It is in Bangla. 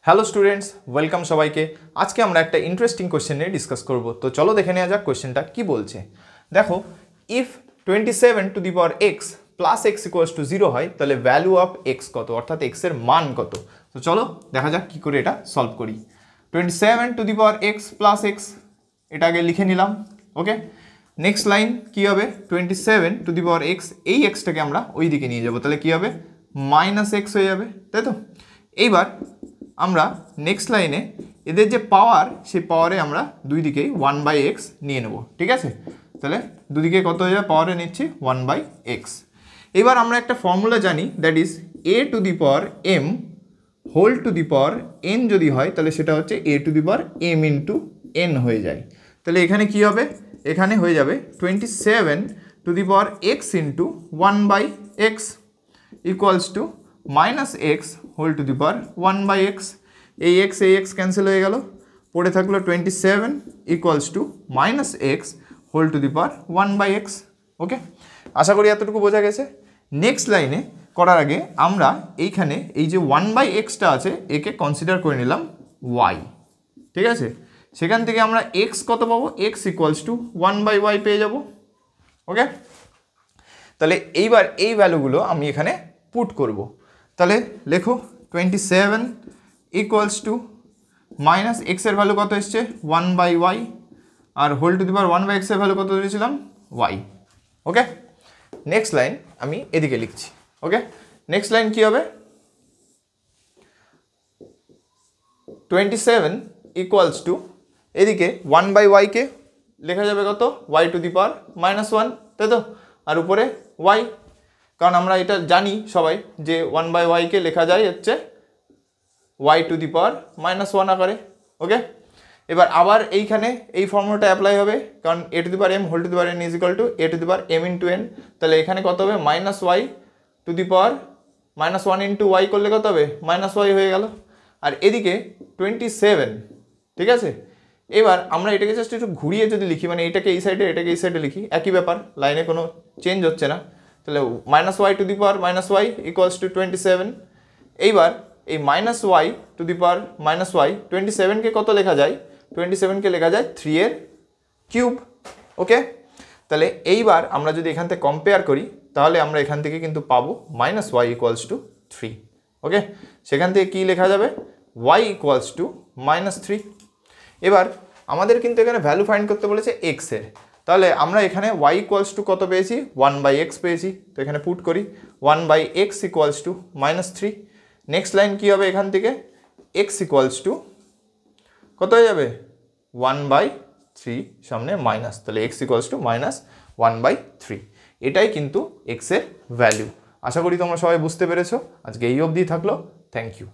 হ্যালো স্টুডেন্টস, ওয়েলকাম সবাইকে। আজকে আমরা একটা ইন্টারেস্টিং কোশ্চেন নিয়ে ডিসকাস করব। তো চলো দেখে নেওয়া যাক কোশ্চেনটা কি বলছে। দেখো, if 27 to the power x plus x equals to 0 হয়, তাহলে ভ্যালু অফ এক্স কত, অর্থাৎ এক্সের মান কত। তো চলো দেখা যাক কি করে এটা সলভ করি। 27 to the power x plus x, এটা আগে লিখে নিলাম। ওকে, নেক্সট লাইন কি হবে, 27 টু দি পাওয়ার এক্স, এই এক্সটাকে আমরা ওই দিকে নিয়ে যাবো, তাহলে কি হবে মাইনাস এক্স হয়ে যাবে, তাই তো। এইবার আমরা নেক্সট লাইনে এদের যে পাওয়ার, সেই পাওয়ারে আমরা দুই দিকেই 1/x নিয়ে নেব, ঠিক আছে। তাহলে দুদিকে কত হয়ে যাবে, পাওয়ারে নিচ্ছি 1/x। এবার আমরা একটা ফর্মুলা জানি, that is a to the power m whole to the power n যদি হয়, তাহলে সেটা হচ্ছে a to the power m into n হয়ে যায়। তাহলে এখানে কি হবে, এখানে হয়ে যাবে 27 to the power x into 1/x equals to minus x whole to the power 1/x। এই এক্স ক্যান্সেল হয়ে গেল, পড়ে থাকলো 27 equals to minus x whole to the power 1/x। Okay, আশা করি এতটুকু বোঝা গেছে। নেক্সট লাইনে করার আগে আমরা এইখানে এই যে 1/xটা আছে, একে কনসিডার করে নিলাম y, ঠিক আছে। সেখান থেকে আমরা x কত পাবো, x ইকুয়ালস টু 1/y পেয়ে যাব। ওকে, তাহলে এইবার এই ভ্যালুগুলো আমি এখানে পুট করব। তাহলে লেখো 27 ইকুয়ালস টু মাইনাস এক্সের ভ্যালু কত এসছে 1/y, R whole to the power 1/x এর ভ্যালু কত ধরেছিলাম y। ওকে, নেক্সট লাইন আমি এদিকে লিখছি। ওকে, নেক্সট লাইন কি হবে, 27 ইকুয়ালস টু এদিকে 1/y কে লেখা যাবে কত, y টু দি পাওয়ার -1, তাই তো, আর উপরে y, কারণ আমরা এটা জানি সবাই যে 1/y কে লেখা যায় হচ্ছে y টু দি পাওয়ার -1 আকারে। ওকে, এবার আবার এইখানে এই ফর্মুলাটা অ্যাপ্লাই হবে, কারণ a to the power m whole to the power n is equal to a to the power m into n। তাহলে এখানে কত হবে, -y to the power -1 into y করলে কত হবে, -y হয়ে গেল। আর এদিকে 27, ঠিক আছে। এবার আমরা এটাকে জাস্ট একটু ঘুরিয়ে যদি লিখি, মানে এটাকে এই সাইডে এটাকে এই সাইডে লিখি, একই ব্যাপার, লাইনে কোনো চেঞ্জ হচ্ছে না। তাহলে -y to the power -y equals to 27। এইবার এই -y to the power -y, 27কে কত লেখা যায়, 27কে লেখা যায় 3 এর কিউব। ওকে, তাহলে এইবার আমরা যদি এখান থেকে কম্পেয়ার করি, তাহলে আমরা এখান থেকে কিন্তু পাবো -y ইকুয়ালস টু 3। ওকে, সেখান থেকে কি লেখা যাবে, y ইকুয়ালস টু -3। এবার আমাদের কিন্তু এখানে ভ্যালু ফাইন্ড করতে বলেছে x এর, তাহলে আমরা এখানে y ইকুয়ালস টু কত পেয়েছি, 1/x পেয়েছি। তো এখানে পুট করি 1/x equals two -3। Next line কি হবে, এখান থেকে x ইকুয়ালস টু কত হয়ে যাবে 1/3, সামনে মাইনাস, তাহলে x ইকুয়ালস টু -1/3। এটাই কিন্তু x এর ভ্যালু। আশা করি তোমরা সবাই বুঝতে পেরেছো। আজকে এই অবধি থাকলো, থ্যাংক ইউ।